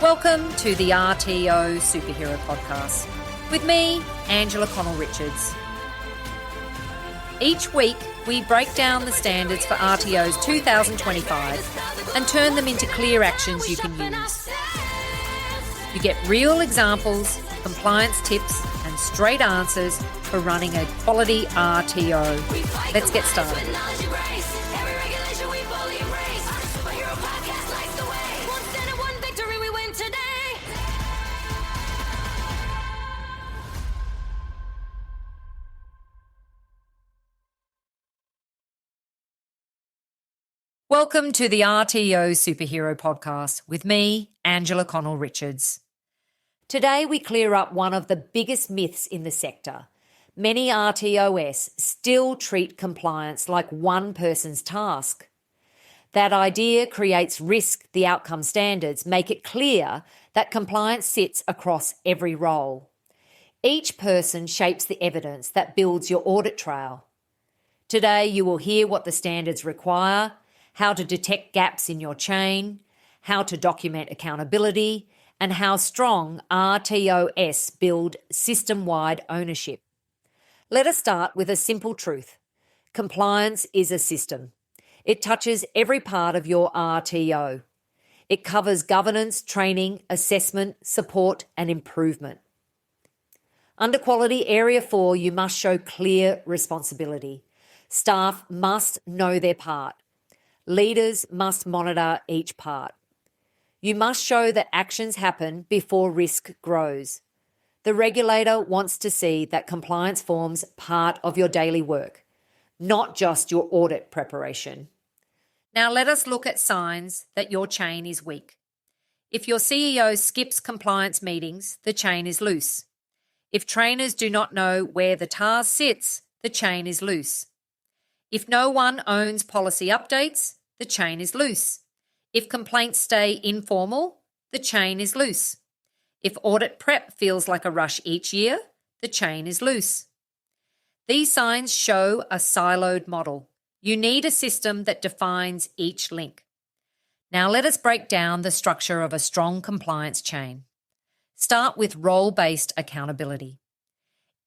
Welcome to the RTO Superhero Podcast with me, Angela Connell-Richards. Each week, we break down the standards for RTOs 2025 and turn them into clear actions you can use. You get real examples, compliance tips, and straight answers for running a quality RTO. Let's get started. Welcome to the RTO Superhero Podcast with me, Angela Connell-Richards. Today we clear up one of the biggest myths in the sector. Many RTOs still treat compliance like one person's task. That idea creates risk. The outcome standards make it clear that compliance sits across every role. Each person shapes the evidence that builds your audit trail. Today you will hear what the standards require, how to detect gaps in your chain, how to document accountability, and how strong RTOs build system-wide ownership. Let us start with a simple truth. Compliance is a system. It touches every part of your RTO. It covers governance, training, assessment, support, and improvement. Under Quality Area 4, you must show clear responsibility. Staff must know their part. Leaders must monitor each part. You must show that actions happen before risk grows. The regulator wants to see that compliance forms part of your daily work, not just your audit preparation. Now let us look at signs that your chain is weak. If your CEO skips compliance meetings, the chain is loose. If trainers do not know where the task sits, the chain is loose. If no one owns policy updates, the chain is loose. If complaints stay informal, the chain is loose. If audit prep feels like a rush each year, the chain is loose. These signs show a siloed model. You need a system that defines each link. Now let us break down the structure of a strong compliance chain. Start with role-based accountability.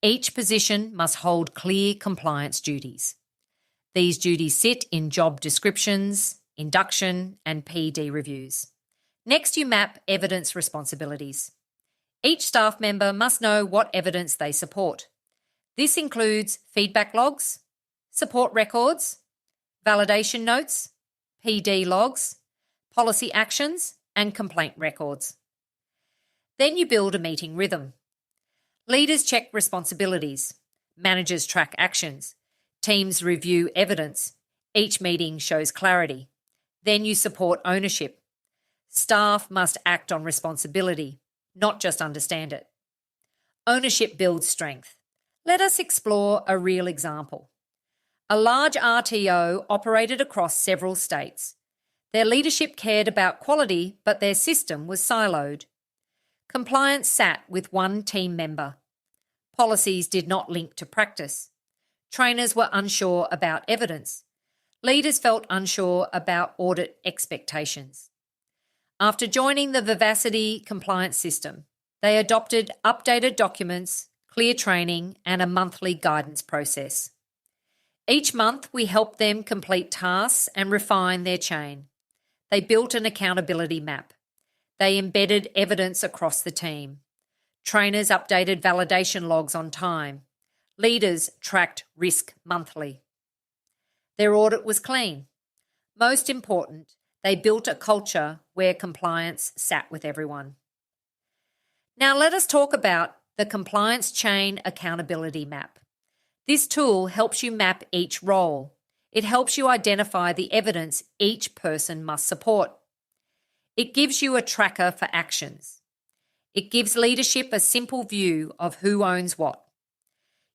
Each position must hold clear compliance duties. These duties sit in job descriptions, induction, and PD reviews. Next, you map evidence responsibilities. Each staff member must know what evidence they support. This includes feedback logs, support records, validation notes, PD logs, policy actions, and complaint records. Then you build a meeting rhythm. Leaders check responsibilities. Managers track actions. Teams review evidence. Each meeting shows clarity. Then you support ownership. Staff must act on responsibility, not just understand it. Ownership builds strength. Let us explore a real example. A large RTO operated across several states. Their leadership cared about quality, but their system was siloed. Compliance sat with one team member. Policies did not link to practice. Trainers were unsure about evidence. Leaders felt unsure about audit expectations. After joining the Vivacity compliance system, they adopted updated documents, clear training, and a monthly guidance process. Each month, we helped them complete tasks and refine their chain. They built an accountability map. They embedded evidence across the team. Trainers updated validation logs on time. Leaders tracked risk monthly. Their audit was clean. Most important, they built a culture where compliance sat with everyone. Now let us talk about the Compliance Chain Accountability Map. This tool helps you map each role. It helps you identify the evidence each person must support. It gives you a tracker for actions. It gives leadership a simple view of who owns what.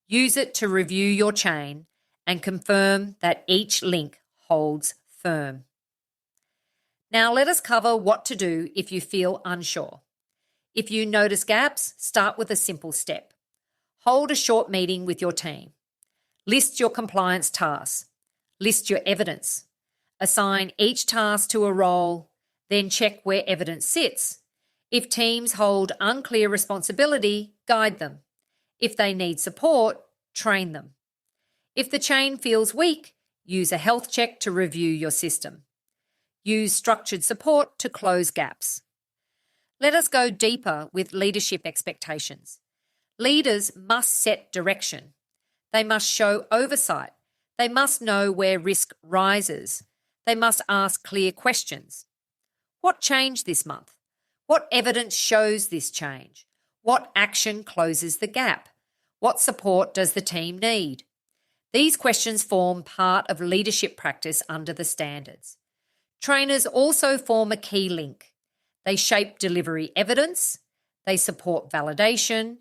Use it to review your chain and confirm that each link holds firm. Now let us cover what to do if you feel unsure. If you notice gaps, start with a simple step. Hold a short meeting with your team. List your compliance tasks. List your evidence. Assign each task to a role, then check where evidence sits. If teams hold unclear responsibility, guide them. If they need support, train them. If the chain feels weak, use a health check to review your system. Use structured support to close gaps. Let us go deeper with leadership expectations. Leaders must set direction. They must show oversight. They must know where risk rises. They must ask clear questions. What changed this month? What evidence shows this change? What action closes the gap? What support does the team need? These questions form part of leadership practice under the standards. Trainers also form a key link. They shape delivery evidence. They support validation.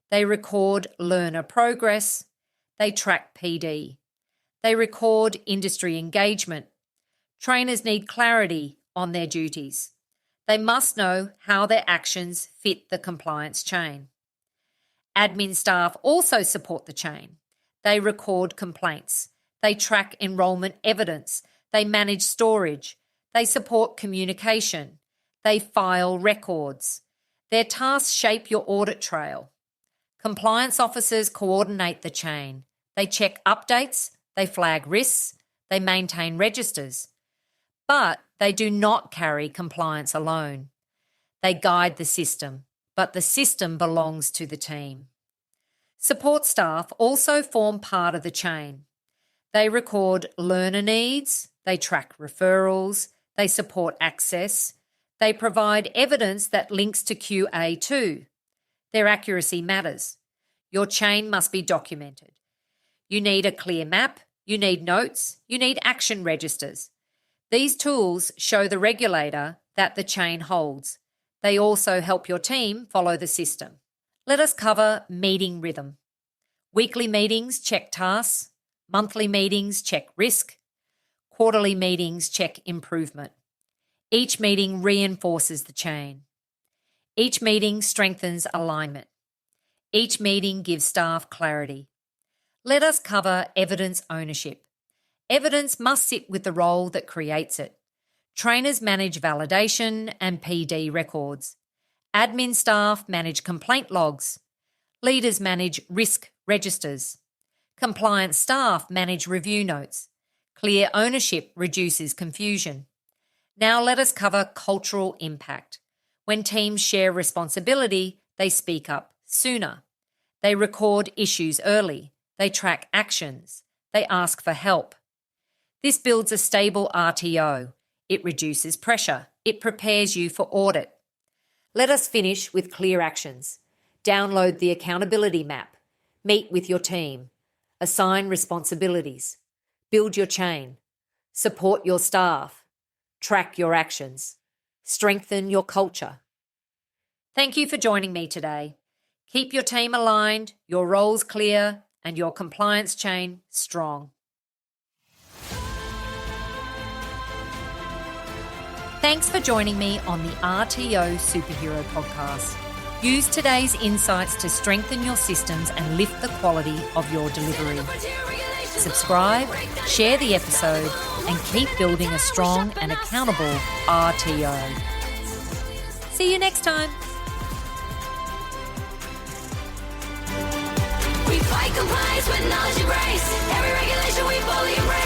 They record learner progress. They track PD. They record industry engagement. Trainers need clarity on their duties. They must know how their actions fit the compliance chain. Admin staff also support the chain. They record complaints. They track enrolment evidence. They manage storage. They support communication. They file records. Their tasks shape your audit trail. Compliance officers coordinate the chain. They check updates. They flag risks. They maintain registers. But they do not carry compliance alone. They guide the system, but the system belongs to the team. Support staff also form part of the chain. They record learner needs, they track referrals, they support access, they provide evidence that links to QA2. Their accuracy matters. Your chain must be documented. You need a clear map, you need notes, you need action registers. These tools show the regulator that the chain holds. They also help your team follow the system. Let us cover meeting rhythm. Weekly meetings check tasks. Monthly meetings check risk. Quarterly meetings check improvement. Each meeting reinforces the chain. Each meeting strengthens alignment. Each meeting gives staff clarity. Let us cover evidence ownership. Evidence must sit with the role that creates it. Trainers manage validation and PD records. Admin staff manage complaint logs. Leaders manage risk registers. Compliance staff manage review notes. Clear ownership reduces confusion. Now let us cover cultural impact. When teams share responsibility, they speak up sooner. They record issues early. They track actions. They ask for help. This builds a stable RTO. It reduces pressure. It prepares you for audit. Let us finish with clear actions. Download the accountability map. Meet with your team. Assign responsibilities. Build your chain. Support your staff. Track your actions. Strengthen your culture. Thank you for joining me today. Keep your team aligned, your roles clear, and your compliance chain strong. Thanks for joining me on the RTO Superhero Podcast. Use today's insights to strengthen your systems and lift the quality of your delivery. Subscribe, share the episode, and keep building a strong and accountable RTO. See you next time. We fight compliance with knowledge and grace. Every regulation we fully embrace.